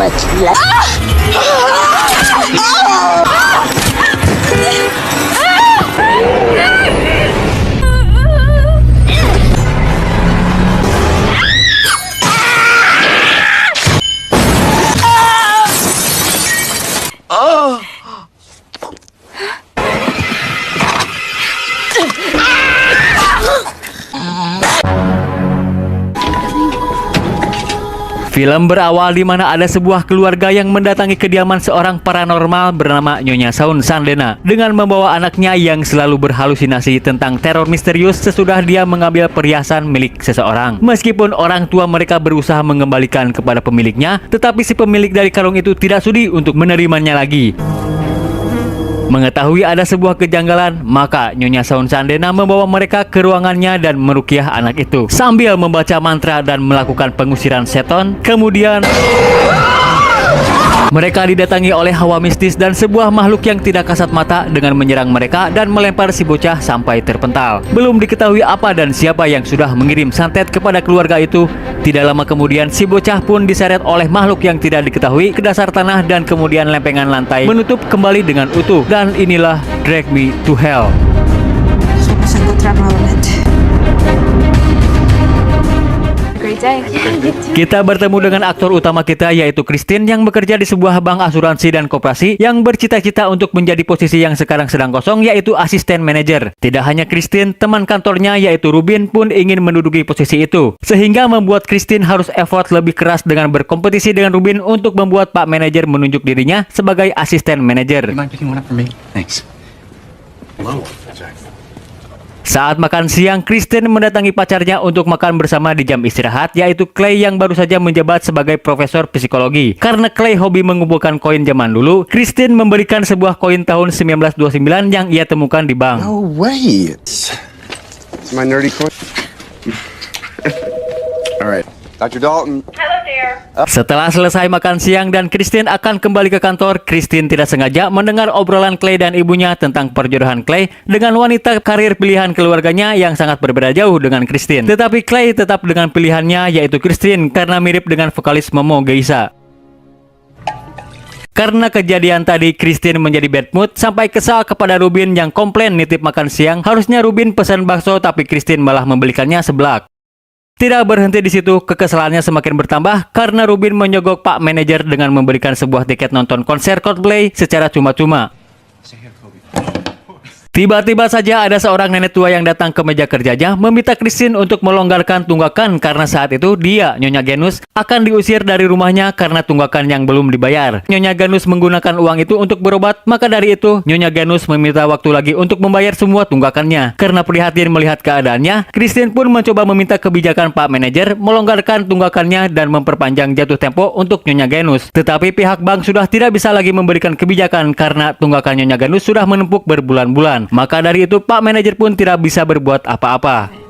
much love. Film berawal di mana ada sebuah keluarga yang mendatangi kediaman seorang paranormal bernama Nyonya Saun Sandena dengan membawa anaknya yang selalu berhalusinasi tentang teror misterius sesudah dia mengambil perhiasan milik seseorang. Meskipun orang tua mereka berusaha mengembalikan kepada pemiliknya, tetapi si pemilik dari kalung itu tidak sudi untuk menerimanya lagi. Mengetahui ada sebuah kejanggalan, maka Nyonya Saun Sandena membawa mereka ke ruangannya dan meruqyah anak itu sambil membaca mantra dan melakukan pengusiran seton. Kemudian mereka didatangi oleh hawa mistis dan sebuah makhluk yang tidak kasat mata dengan menyerang mereka dan melempar si bocah sampai terpental. Belum diketahui apa dan siapa yang sudah mengirim santet kepada keluarga itu. Tidak lama kemudian si bocah pun diseret oleh makhluk yang tidak diketahui ke dasar tanah dan kemudian lempengan lantai menutup kembali dengan utuh. Dan inilah Drag Me to Hell. Kita bertemu dengan aktor utama kita yaitu Christine yang bekerja di sebuah bank asuransi dan koperasi yang bercita-cita untuk menjadi posisi yang sekarang sedang kosong yaitu asisten manajer. Tidak hanya Christine, teman kantornya yaitu Rubin pun ingin menduduki posisi itu. Sehingga membuat Christine harus effort lebih keras dengan berkompetisi dengan Rubin untuk membuat Pak Manajer menunjuk dirinya sebagai asisten manajer. Saat makan siang, Christine mendatangi pacarnya untuk makan bersama di jam istirahat, yaitu Clay yang baru saja menjabat sebagai profesor psikologi. Karena Clay hobi mengumpulkan koin zaman dulu, Christine memberikan sebuah koin tahun 1929 yang ia temukan di bank. No way. It's my nerdy coin. All right. Dr. Dalton. Hello there. Setelah selesai makan siang dan Christine akan kembali ke kantor, Christine tidak sengaja mendengar obrolan Clay dan ibunya tentang perjodohan Clay dengan wanita karir pilihan keluarganya yang sangat berbeda jauh dengan Christine. Tetapi Clay tetap dengan pilihannya yaitu Christine karena mirip dengan vokalis Momo Geisha. Karena kejadian tadi, Christine menjadi bad mood sampai kesal kepada Rubin yang komplain nitip makan siang. Harusnya Rubin pesan bakso tapi Christine malah membelikannya seblak. Tidak berhenti di situ, kekesalannya semakin bertambah karena Rubin menyogok Pak Manajer dengan memberikan sebuah tiket nonton konser Coldplay secara cuma-cuma. Tiba-tiba saja ada seorang nenek tua yang datang ke meja kerjanya meminta Christine untuk melonggarkan tunggakan karena saat itu dia, Nyonya Genus, akan diusir dari rumahnya karena tunggakan yang belum dibayar. Nyonya Genus menggunakan uang itu untuk berobat, maka dari itu Nyonya Genus meminta waktu lagi untuk membayar semua tunggakannya. Karena prihatin melihat keadaannya, Christine pun mencoba meminta kebijakan Pak Manajer melonggarkan tunggakannya dan memperpanjang jatuh tempo untuk Nyonya Genus. Tetapi pihak bank sudah tidak bisa lagi memberikan kebijakan karena tunggakan Nyonya Genus sudah menumpuk berbulan-bulan. Maka dari itu Pak Manajer pun tidak bisa berbuat apa-apa.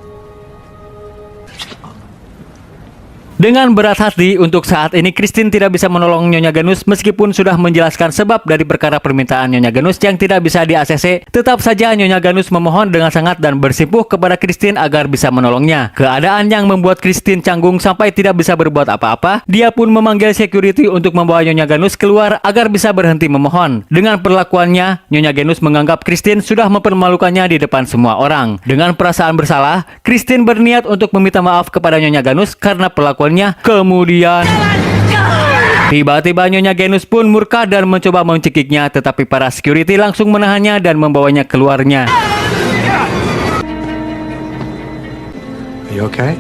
Dengan berat hati, untuk saat ini Christine tidak bisa menolong Nyonya Genus meskipun sudah menjelaskan sebab dari perkara permintaan Nyonya Genus yang tidak bisa di-ACC. Tetap saja Nyonya Genus memohon dengan sangat dan bersimpuh kepada Christine agar bisa menolongnya. Keadaan yang membuat Christine canggung sampai tidak bisa berbuat apa-apa. Dia pun memanggil security untuk membawa Nyonya Genus keluar agar bisa berhenti memohon. Dengan perlakuannya, Nyonya Genus menganggap Christine sudah mempermalukannya di depan semua orang. Dengan perasaan bersalah, Christine berniat untuk meminta maaf kepada Nyonya Genus karena perlakuan. Kemudian tiba-tiba Nyonya Genus pun murka dan mencoba mencekiknya, tetapi para security langsung menahannya dan membawanya keluarnya. Are you okay?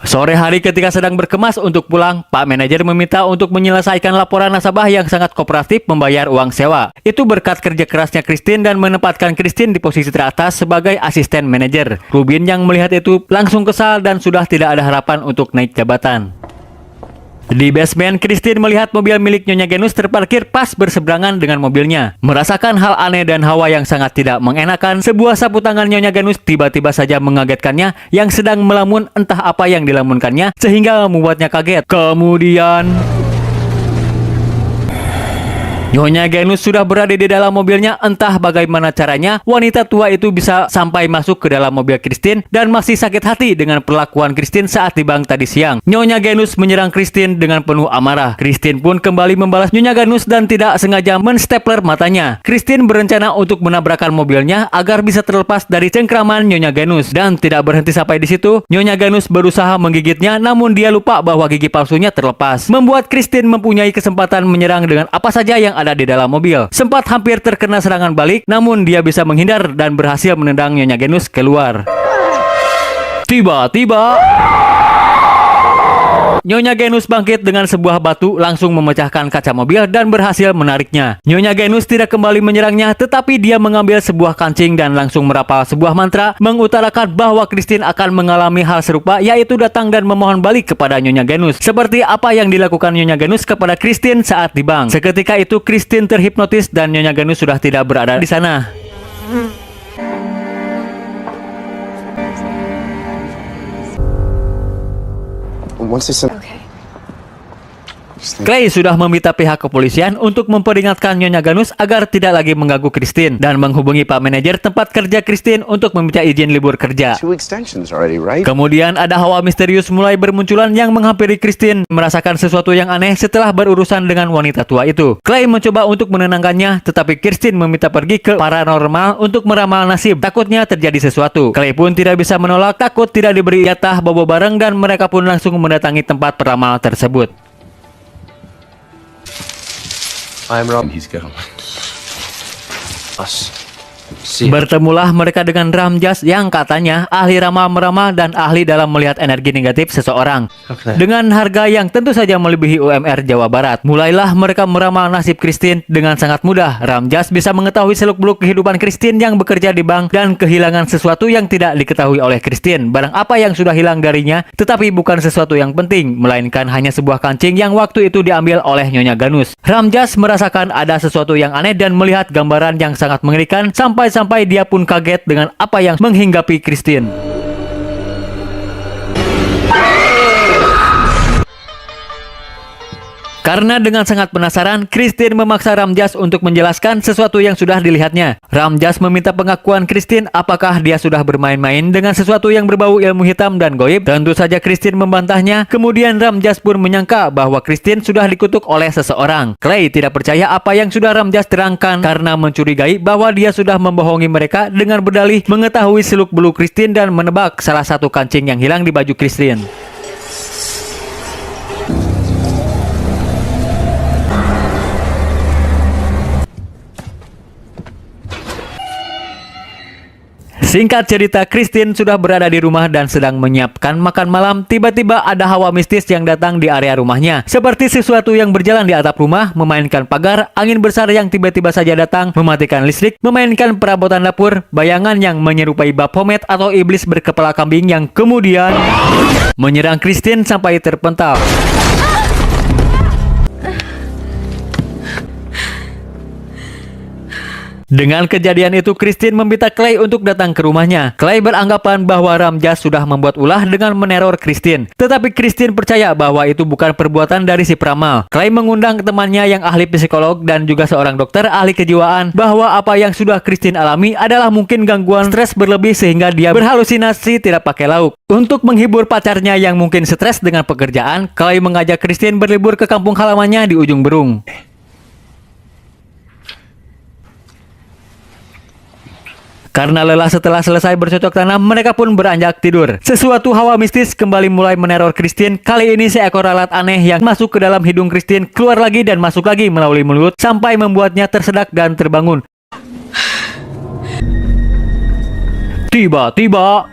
Sore hari ketika sedang berkemas untuk pulang, Pak Manajer meminta untuk menyelesaikan laporan nasabah yang sangat kooperatif membayar uang sewa. Itu berkat kerja kerasnya Christine dan menempatkan Christine di posisi teratas sebagai asisten manajer. Rubin yang melihat itu langsung kesal dan sudah tidak ada harapan untuk naik jabatan. Di basement, Christine melihat mobil milik Nyonya Genus terparkir pas berseberangan dengan mobilnya. Merasakan hal aneh dan hawa yang sangat tidak mengenakan, sebuah sapu tangan Nyonya Genus tiba-tiba saja mengagetkannya yang sedang melamun entah apa yang dilamunkannya sehingga membuatnya kaget. Kemudian Nyonya Genus sudah berada di dalam mobilnya. Entah bagaimana caranya wanita tua itu bisa sampai masuk ke dalam mobil Christine dan masih sakit hati dengan perlakuan Christine saat di bank tadi siang. Nyonya Genus menyerang Christine dengan penuh amarah. Christine pun kembali membalas Nyonya Genus dan tidak sengaja menstapler matanya. Christine berencana untuk menabrakkan mobilnya agar bisa terlepas dari cengkraman Nyonya Genus, dan tidak berhenti sampai di situ. Nyonya Genus berusaha menggigitnya, namun dia lupa bahwa gigi palsunya terlepas, membuat Christine mempunyai kesempatan menyerang dengan apa saja yang ada di dalam mobil. Sempat hampir terkena serangan balik, namun dia bisa menghindar dan berhasil menendang Nyonya Genus keluar. Tiba-tiba Nyonya Genus bangkit dengan sebuah batu, langsung memecahkan kaca mobil dan berhasil menariknya. Nyonya Genus tidak kembali menyerangnya, tetapi dia mengambil sebuah kancing dan langsung merapal sebuah mantra mengutarakan bahwa Christine akan mengalami hal serupa, yaitu datang dan memohon balik kepada Nyonya Genus, seperti apa yang dilakukan Nyonya Genus kepada Christine saat di bank. Seketika itu Christine terhipnotis dan Nyonya Genus sudah tidak berada di sana. Once they said, Okay. Clay sudah meminta pihak kepolisian untuk memperingatkan Nyonya Genus agar tidak lagi mengganggu Christine dan menghubungi Pak Manajer tempat kerja Christine untuk meminta izin libur kerja. 2 extensions already, right? Kemudian ada hawa misterius mulai bermunculan yang menghampiri Christine, merasakan sesuatu yang aneh setelah berurusan dengan wanita tua itu. Clay mencoba untuk menenangkannya, tetapi Christine meminta pergi ke paranormal untuk meramal nasib. Takutnya terjadi sesuatu. Clay pun tidak bisa menolak, takut tidak diberi jatah bobo bareng, dan mereka pun langsung mendatangi tempat peramal tersebut. I'm Rob. He's gone. Us. See. Bertemulah mereka dengan Ramjas yang katanya ahli ramal meramal dan ahli dalam melihat energi negatif seseorang. Okay. Dengan harga yang tentu saja melebihi UMR Jawa Barat. Mulailah mereka meramal nasib Christine dengan sangat mudah. Ramjas bisa mengetahui seluk-beluk kehidupan Christine yang bekerja di bank dan kehilangan sesuatu yang tidak diketahui oleh Christine. Barang apa yang sudah hilang darinya, tetapi bukan sesuatu yang penting, melainkan hanya sebuah kancing yang waktu itu diambil oleh Nyonya Genus. Ramjas merasakan ada sesuatu yang aneh dan melihat gambaran yang sangat mengerikan, sampai dia pun kaget dengan apa yang menghinggapi Christine. Karena dengan sangat penasaran, Christine memaksa Ramjas untuk menjelaskan sesuatu yang sudah dilihatnya. Ramjas meminta pengakuan Christine apakah dia sudah bermain-main dengan sesuatu yang berbau ilmu hitam dan goib. Tentu saja Christine membantahnya. Kemudian Ramjas pun menyangka bahwa Christine sudah dikutuk oleh seseorang. Clay tidak percaya apa yang sudah Ramjas terangkan karena mencurigai bahwa dia sudah membohongi mereka dengan berdalih mengetahui seluk-beluk Christine dan menebak salah satu kancing yang hilang di baju Christine. Singkat cerita, Christine sudah berada di rumah dan sedang menyiapkan makan malam. Tiba-tiba ada hawa mistis yang datang di area rumahnya. Seperti sesuatu yang berjalan di atap rumah, memainkan pagar, angin besar yang tiba-tiba saja datang, mematikan listrik, memainkan perabotan dapur, bayangan yang menyerupai Baphomet atau iblis berkepala kambing yang kemudian menyerang Christine sampai terpental. Dengan kejadian itu, Christine meminta Clay untuk datang ke rumahnya. Clay beranggapan bahwa Ramjas sudah membuat ulah dengan meneror Christine. Tetapi Christine percaya bahwa itu bukan perbuatan dari si peramal. Clay mengundang temannya yang ahli psikolog dan juga seorang dokter ahli kejiwaan bahwa apa yang sudah Christine alami adalah mungkin gangguan stres berlebih sehingga dia berhalusinasi tidak pakai lauk. Untuk menghibur pacarnya yang mungkin stres dengan pekerjaan, Clay mengajak Christine berlibur ke kampung halamannya di ujung Berung. Karena lelah setelah selesai bercocok tanam, mereka pun beranjak tidur. Sesuatu hawa mistis kembali mulai meneror Christine. Kali ini seekor lalat aneh yang masuk ke dalam hidung Christine keluar lagi dan masuk lagi melalui mulut sampai membuatnya tersedak dan terbangun. Tiba-tiba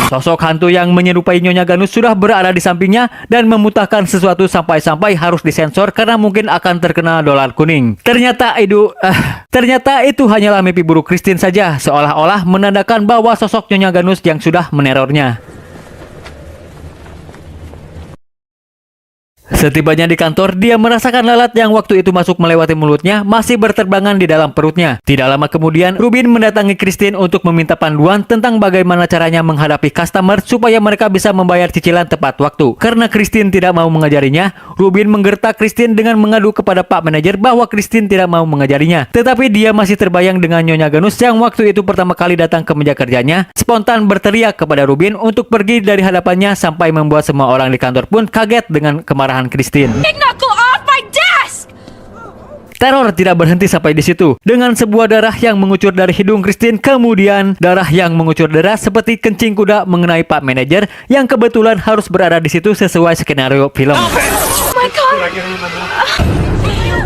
sosok hantu yang menyerupai Nyonya Genus sudah berada di sampingnya dan memutahkan sesuatu sampai-sampai harus disensor karena mungkin akan terkena dolar kuning. Ternyata itu hanyalah mimpi buruk Christine saja, seolah-olah menandakan bahwa sosok Nyonya Genus yang sudah menerornya. Setibanya di kantor, dia merasakan lalat yang waktu itu masuk melewati mulutnya masih berterbangan di dalam perutnya. Tidak lama kemudian, Rubin mendatangi Christine untuk meminta panduan tentang bagaimana caranya menghadapi customer supaya mereka bisa membayar cicilan tepat waktu. Karena Christine tidak mau mengajarinya, Rubin menggertak Christine dengan mengadu kepada Pak Manajer bahwa Christine tidak mau mengajarinya. Tetapi dia masih terbayang dengan Nyonya Ganus yang waktu itu pertama kali datang ke meja kerjanya, spontan berteriak kepada Rubin untuk pergi dari hadapannya sampai membuat semua orang di kantor pun kaget dengan kemarahan Christine. Knuckle off my desk! Teror tidak berhenti sampai di situ. Dengan sebuah darah yang mengucur dari hidung Christine, kemudian darah yang mengucur deras seperti kencing kuda mengenai Pak Manajer yang kebetulan harus berada di situ sesuai skenario film. Oh my god!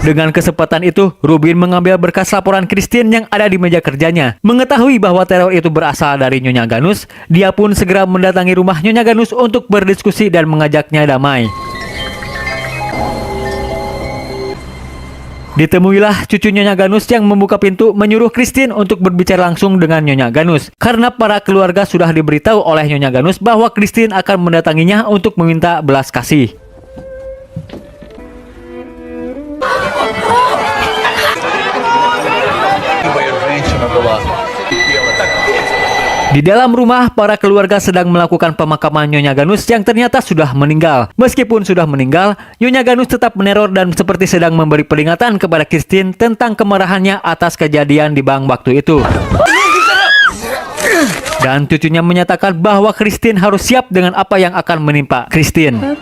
Dengan kesempatan itu, Rubin mengambil berkas laporan Christine yang ada di meja kerjanya. Mengetahui bahwa teror itu berasal dari Nyonya Ganus, dia pun segera mendatangi rumah Nyonya Ganus untuk berdiskusi dan mengajaknya damai. Ditemuilah cucu Nyonya Ganus yang membuka pintu menyuruh Christine untuk berbicara langsung dengan Nyonya Ganus. Karena para keluarga sudah diberitahu oleh Nyonya Ganus bahwa Christine akan mendatanginya untuk meminta belas kasih. Di dalam rumah, para keluarga sedang melakukan pemakaman Nyonya Ganus yang ternyata sudah meninggal. Meskipun sudah meninggal, Nyonya Ganus tetap meneror dan seperti sedang memberi peringatan kepada Christine tentang kemarahannya atas kejadian di bank waktu itu. Dan cucunya menyatakan bahwa Christine harus siap dengan apa yang akan menimpa Christine.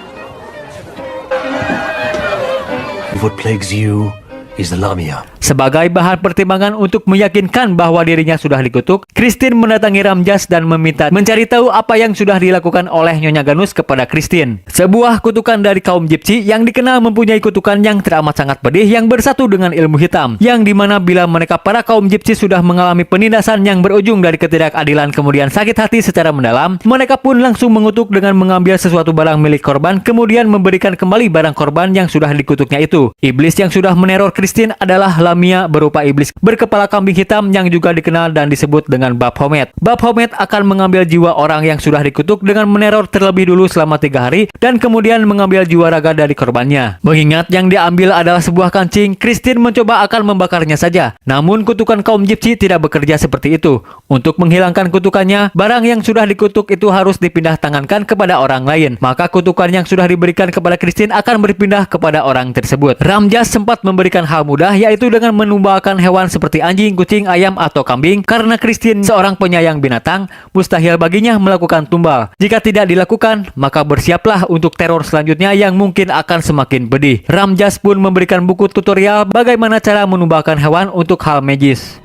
What plagues you is the Lamia. Sebagai bahan pertimbangan untuk meyakinkan bahwa dirinya sudah dikutuk, Christine mendatangi Ramjas dan meminta mencari tahu apa yang sudah dilakukan oleh Nyonya Ganus kepada Christine. Sebuah kutukan dari kaum Gypsy yang dikenal mempunyai kutukan yang teramat sangat pedih yang bersatu dengan ilmu hitam, yang dimana bila mereka para kaum Gypsy sudah mengalami penindasan yang berujung dari ketidakadilan kemudian sakit hati secara mendalam, mereka pun langsung mengutuk dengan mengambil sesuatu barang milik korban kemudian memberikan kembali barang korban yang sudah dikutuknya itu. Iblis yang sudah meneror Christine adalah Lamia berupa iblis berkepala kambing hitam yang juga dikenal dan disebut dengan Baphomet. Baphomet akan mengambil jiwa orang yang sudah dikutuk dengan meneror terlebih dulu selama 3 hari dan kemudian mengambil jiwa raga dari korbannya. Mengingat yang diambil adalah sebuah kancing, Christine mencoba akan membakarnya saja. Namun kutukan kaum Gypsy tidak bekerja seperti itu. Untuk menghilangkan kutukannya, barang yang sudah dikutuk itu harus dipindah tangankan kepada orang lain. Maka kutukan yang sudah diberikan kepada Christine akan berpindah kepada orang tersebut. Ramjas sempat memberikan hal mudah, yaitu dengan menumbalkan hewan seperti anjing, kucing, ayam, atau kambing. Karena Christine seorang penyayang binatang, mustahil baginya melakukan tumbal. Jika tidak dilakukan, maka bersiaplah untuk teror selanjutnya yang mungkin akan semakin pedih. Ramjas pun memberikan buku tutorial bagaimana cara menumbalkan hewan untuk hal magis.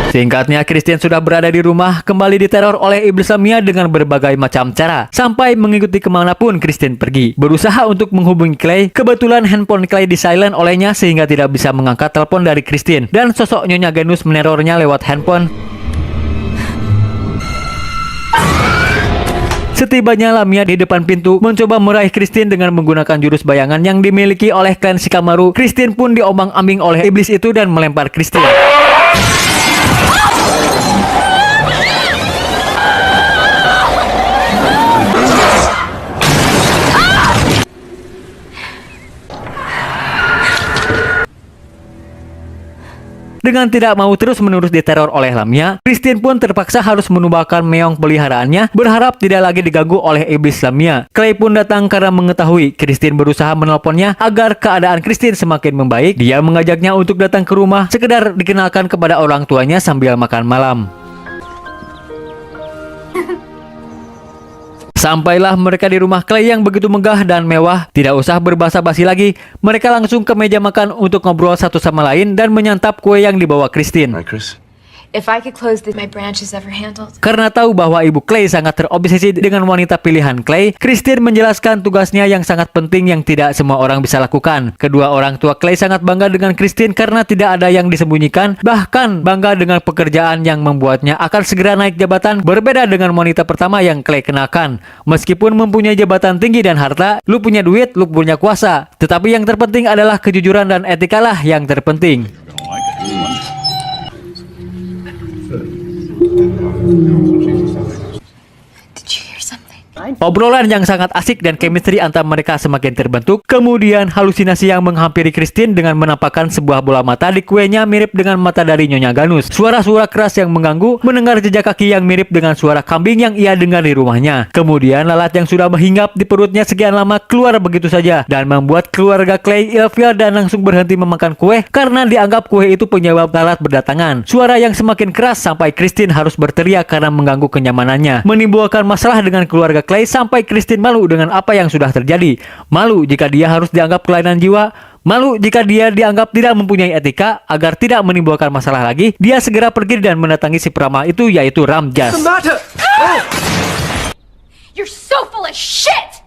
Singkatnya, Christine sudah berada di rumah, kembali diteror oleh iblis Lamia dengan berbagai macam cara, sampai mengikuti kemanapun Christine pergi. Berusaha untuk menghubungi Clay, kebetulan handphone Clay di-silent olehnya sehingga tidak bisa mengangkat telepon dari Christine, dan sosok Nyonya Ganus menerornya lewat handphone. Setibanya Lamia di depan pintu, mencoba meraih Christine dengan menggunakan jurus bayangan yang dimiliki oleh klan Shikamaru. Christine pun diombang-ambing oleh iblis itu dan melempar Christine. Dengan tidak mau terus-menerus diteror oleh Lamia, Christine pun terpaksa harus menumbalkan meong peliharaannya, berharap tidak lagi diganggu oleh iblis Lamia. Clay pun datang karena mengetahui Christine berusaha menelponnya agar keadaan Christine semakin membaik. Dia mengajaknya untuk datang ke rumah, sekedar dikenalkan kepada orang tuanya sambil makan malam. Sampailah mereka di rumah Clay yang begitu megah dan mewah. Tidak usah berbasa-basi lagi, mereka langsung ke meja makan untuk ngobrol satu sama lain dan menyantap kue yang dibawa Christine. Right, Chris? If I could close my branches ever handled. Karena tahu bahwa ibu Clay sangat terobsesi dengan wanita pilihan Clay, Christine menjelaskan tugasnya yang sangat penting yang tidak semua orang bisa lakukan. Kedua orang tua Clay sangat bangga dengan Christine karena tidak ada yang disembunyikan, bahkan bangga dengan pekerjaan yang membuatnya akan segera naik jabatan, berbeda dengan wanita pertama yang Clay kenakan. Meskipun mempunyai jabatan tinggi dan harta, lu punya duit, lu punya kuasa. Tetapi yang terpenting adalah kejujuran dan etikalah yang terpenting. Did you hear something? Obrolan yang sangat asik dan chemistry antara mereka semakin terbentuk. Kemudian halusinasi yang menghampiri Christine dengan menampakkan sebuah bola mata di kuenya mirip dengan mata dari Nyonya Ganus. Suara-suara keras yang mengganggu, mendengar jejak kaki yang mirip dengan suara kambing yang ia dengar di rumahnya. Kemudian lalat yang sudah menghinggap di perutnya sekian lama keluar begitu saja dan membuat keluarga Clay ilfil dan langsung berhenti memakan kue karena dianggap kue itu penyebab lalat berdatangan. Suara yang semakin keras sampai Christine harus berteriak karena mengganggu kenyamanannya, menimbulkan masalah dengan keluarga Clay sampai Christine malu dengan apa yang sudah terjadi. Malu jika dia harus dianggap kelainan jiwa, malu jika dia dianggap tidak mempunyai etika. Agar tidak menimbulkan masalah lagi, dia segera pergi dan mendatangi si peramal itu, yaitu Ramjas. You're so full of shit!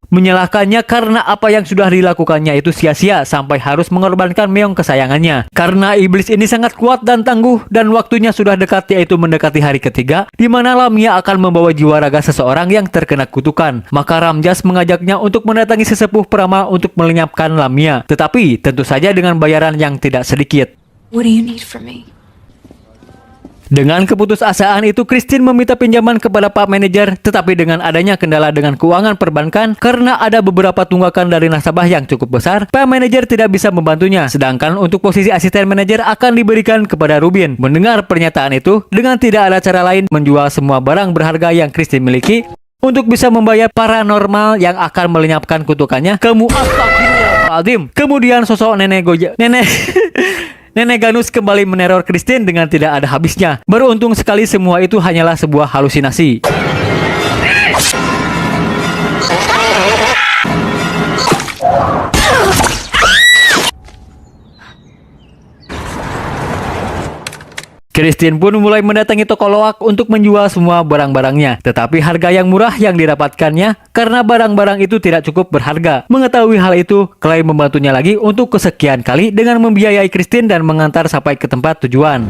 Menyalahkannya karena apa yang sudah dilakukannya itu sia-sia sampai harus mengorbankan meong kesayangannya. Karena iblis ini sangat kuat dan tangguh dan waktunya sudah dekat, yaitu mendekati hari ketiga di mana Lamia akan membawa jiwa raga seseorang yang terkena kutukan. Maka Ramjas mengajaknya untuk mendatangi sesepuh peramal untuk melenyapkan Lamia, tetapi tentu saja dengan bayaran yang tidak sedikit. What do you need from me? Dengan keputusasaan itu, Christine meminta pinjaman kepada Pak Manajer, tetapi dengan adanya kendala dengan keuangan perbankan karena ada beberapa tunggakan dari nasabah yang cukup besar, Pak Manajer tidak bisa membantunya. Sedangkan untuk posisi asisten manajer akan diberikan kepada Rubin. Mendengar pernyataan itu, dengan tidak ada cara lain menjual semua barang berharga yang Christine miliki untuk bisa membayar paranormal yang akan melenyapkan kutukannya. Astagfirullahaladzim. Kemudian sosok Nenek Ganus kembali meneror Christine dengan tidak ada habisnya. Beruntung sekali semua itu hanyalah sebuah halusinasi. Christine pun mulai mendatangi toko loak untuk menjual semua barang-barangnya. Tetapi harga yang murah yang didapatkannya karena barang-barang itu tidak cukup berharga. Mengetahui hal itu, Clay membantunya lagi untuk kesekian kali dengan membiayai Christine dan mengantar sampai ke tempat tujuan.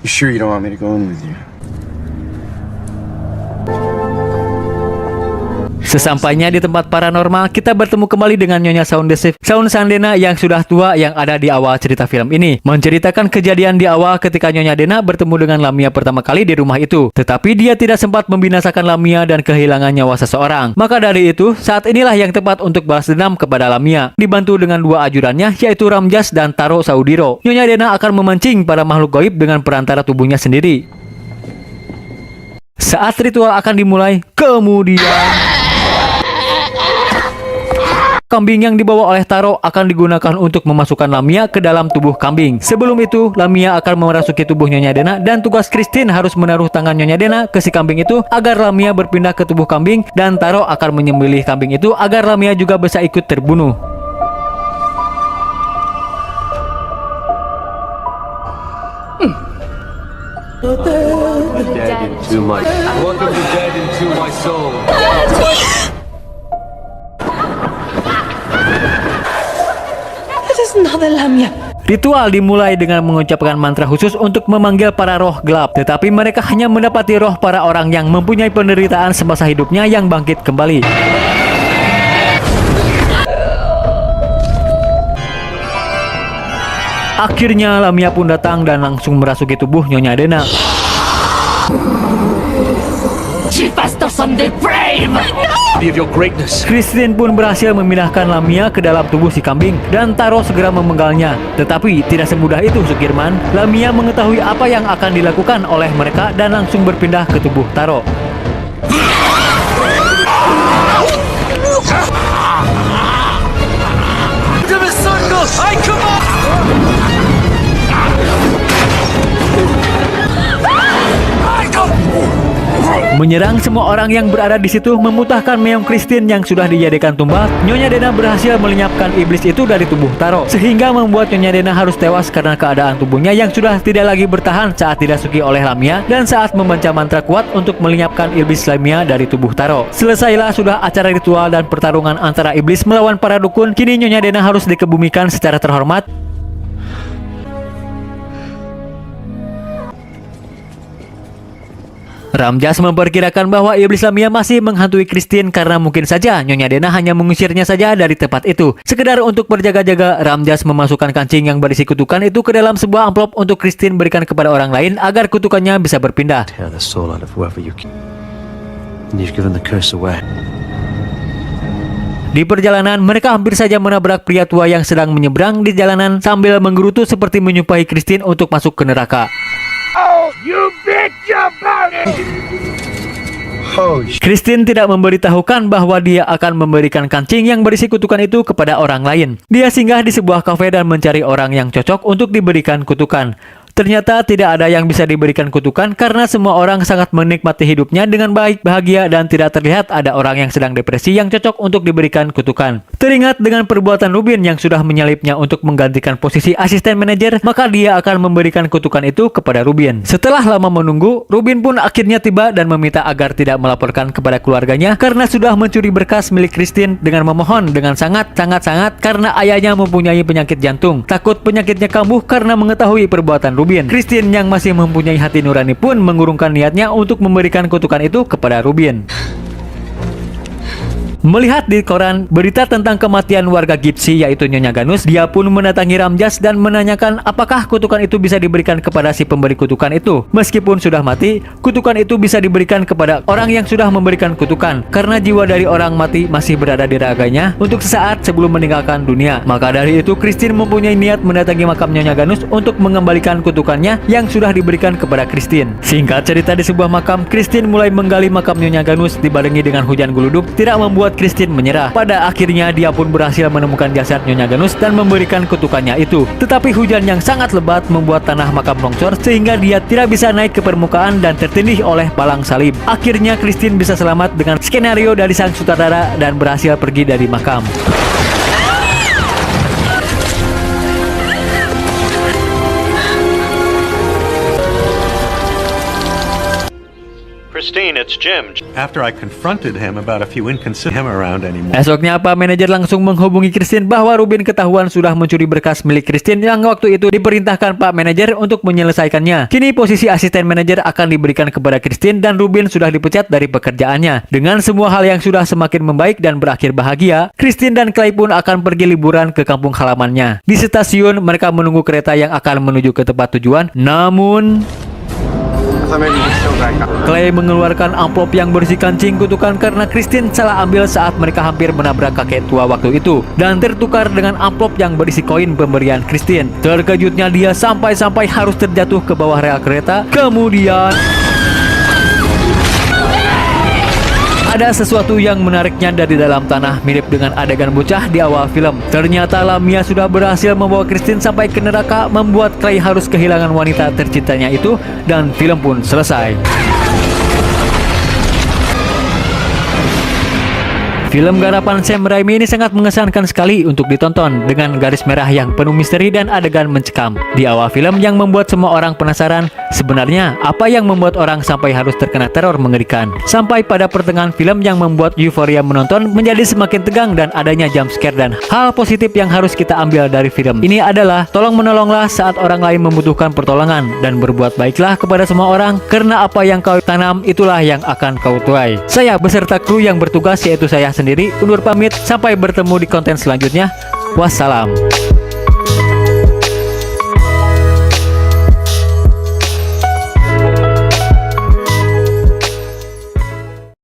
You sure you don't want me to go in with you? Sesampainya di tempat paranormal, kita bertemu kembali dengan Nyonya Sound Sandena yang sudah tua yang ada di awal cerita film ini. Menceritakan kejadian di awal ketika Nyonya Dena bertemu dengan Lamia pertama kali di rumah itu. Tetapi dia tidak sempat membinasakan Lamia dan kehilangan nyawa seseorang. Maka dari itu, saat inilah yang tepat untuk balas dendam kepada Lamia. Dibantu dengan dua ajudannya, yaitu Ramjas dan Taro Saudiro. Nyonya Dena akan memancing para makhluk gaib dengan perantara tubuhnya sendiri. Saat ritual akan dimulai, kemudian kambing yang dibawa oleh Taro akan digunakan untuk memasukkan Lamia ke dalam tubuh kambing. Sebelum itu, Lamia akan memasuki tubuh Nyonya Dena dan tugas Christine harus menaruh tangan Nyonya Dena ke si kambing itu agar Lamia berpindah ke tubuh kambing, dan Taro akan menyembelih kambing itu agar Lamia juga bisa ikut terbunuh. Welcome to Dead Into My Soul. Ritual dimulai dengan mengucapkan mantra khusus untuk memanggil para roh gelap. Tetapi mereka hanya mendapati roh para orang yang mempunyai penderitaan semasa hidupnya yang bangkit kembali. Akhirnya Lamia pun datang dan langsung merasuki tubuh Nyonya Dena. Christine pun berhasil memindahkan Lamia ke dalam tubuh si kambing dan Taro segera memenggalnya. Tetapi tidak semudah itu, Sukirman. Lamia mengetahui apa yang akan dilakukan oleh mereka dan langsung berpindah ke tubuh Taro. Menyerang semua orang yang berada di situ, memutahkan meong Christine yang sudah dijadikan tumbal. Nyonya Dena berhasil melenyapkan iblis itu dari tubuh Taro, sehingga membuat Nyonya Dena harus tewas karena keadaan tubuhnya yang sudah tidak lagi bertahan saat dirasuki oleh Lamia dan saat membaca mantra kuat untuk melenyapkan iblis Lamia dari tubuh Taro. Selesailah sudah acara ritual dan pertarungan antara iblis melawan para dukun. Kini Nyonya Dena harus dikebumikan secara terhormat. Ramjas memperkirakan bahwa iblis Lamia masih menghantui Christine karena mungkin saja Nyonya Dena hanya mengusirnya saja dari tempat itu. Sekedar untuk berjaga-jaga, Ramjas memasukkan kancing yang berisi kutukan itu ke dalam sebuah amplop untuk Christine berikan kepada orang lain agar kutukannya bisa berpindah. Tear the soul out of whoever you can. And you've given the curse away. Di perjalanan, mereka hampir saja menabrak pria tua yang sedang menyeberang di jalanan sambil menggerutu seperti menyumpahi Christine untuk masuk ke neraka. Christine tidak memberitahukan bahwa dia akan memberikan kancing yang berisi kutukan itu kepada orang lain. Dia singgah di sebuah kafe dan mencari orang yang cocok untuk diberikan kutukan. Ternyata tidak ada yang bisa diberikan kutukan karena semua orang sangat menikmati hidupnya dengan baik, bahagia, dan tidak terlihat ada orang yang sedang depresi yang cocok untuk diberikan kutukan. Teringat dengan perbuatan Rubin yang sudah menyalipnya untuk menggantikan posisi asisten manajer, maka dia akan memberikan kutukan itu kepada Rubin. Setelah lama menunggu, Rubin pun akhirnya tiba dan meminta agar tidak melaporkan kepada keluarganya karena sudah mencuri berkas milik Christine dengan memohon dengan sangat karena ayahnya mempunyai penyakit jantung. Takut penyakitnya kambuh karena mengetahui perbuatan Rubin. Christine yang masih mempunyai hati nurani pun mengurungkan niatnya untuk memberikan kutukan itu kepada Rubin. Melihat di koran berita tentang kematian warga Gypsy yaitu Nyonya Ganus, dia pun mendatangi Ramjas dan menanyakan apakah kutukan itu bisa diberikan kepada si pemberi kutukan itu. Meskipun sudah mati, kutukan itu bisa diberikan kepada orang yang sudah memberikan kutukan karena jiwa dari orang mati masih berada di raganya untuk sesaat sebelum meninggalkan dunia. Maka dari itu Christine mempunyai niat mendatangi makam Nyonya Ganus untuk mengembalikan kutukannya yang sudah diberikan kepada Christine. Singkat cerita, di sebuah makam, Christine mulai menggali makam Nyonya Ganus dibarengi dengan hujan geluduk tidak membuat Christine menyerah. Pada akhirnya dia pun berhasil menemukan jasad Nyonya Ganus dan memberikan kutukannya itu. Tetapi hujan yang sangat lebat membuat tanah makam longsor sehingga dia tidak bisa naik ke permukaan dan tertindih oleh palang salib. Akhirnya Christine bisa selamat dengan skenario dari sang sutradara dan berhasil pergi dari makam. Christine, it's Jim. After I confronted him about a few inconsistencies him around anymore. Esoknya Pak Manajer langsung menghubungi Christine bahwa Rubin ketahuan sudah mencuri berkas milik Christine yang waktu itu diperintahkan Pak Manajer untuk menyelesaikannya. Kini posisi asisten manajer akan diberikan kepada Christine dan Rubin sudah dipecat dari pekerjaannya. Dengan semua hal yang sudah semakin membaik dan berakhir bahagia, Christine dan Clay pun akan pergi liburan ke kampung halamannya. Di stasiun, mereka menunggu kereta yang akan menuju ke tempat tujuan. Namun Clay mengeluarkan amplop yang berisi kancing kutukan karena Christine salah ambil saat mereka hampir menabrak kakek tua waktu itu dan tertukar dengan amplop yang berisi koin pemberian Christine. Terkejutnya dia sampai-sampai harus terjatuh ke bawah rel kereta. Kemudian ada sesuatu yang menariknya dari dalam tanah, mirip dengan adegan bocah di awal film. Ternyata Lamia sudah berhasil membawa Christine sampai ke neraka, membuat Clay harus kehilangan wanita tercintanya itu, dan film pun selesai. Film garapan Sam Raimi ini sangat mengesankan sekali untuk ditonton dengan garis merah yang penuh misteri dan adegan mencekam. Di awal film yang membuat semua orang penasaran, sebenarnya apa yang membuat orang sampai harus terkena teror mengerikan. Sampai pada pertengahan film yang membuat euforia menonton menjadi semakin tegang dan adanya jump scare dan hal positif yang harus kita ambil dari film ini adalah tolong menolonglah saat orang lain membutuhkan pertolongan dan berbuat baiklah kepada semua orang karena apa yang kau tanam itulah yang akan kau tuai. Saya beserta kru yang bertugas yaitu saya sendiri undur pamit, sampai bertemu di konten selanjutnya. Wassalam.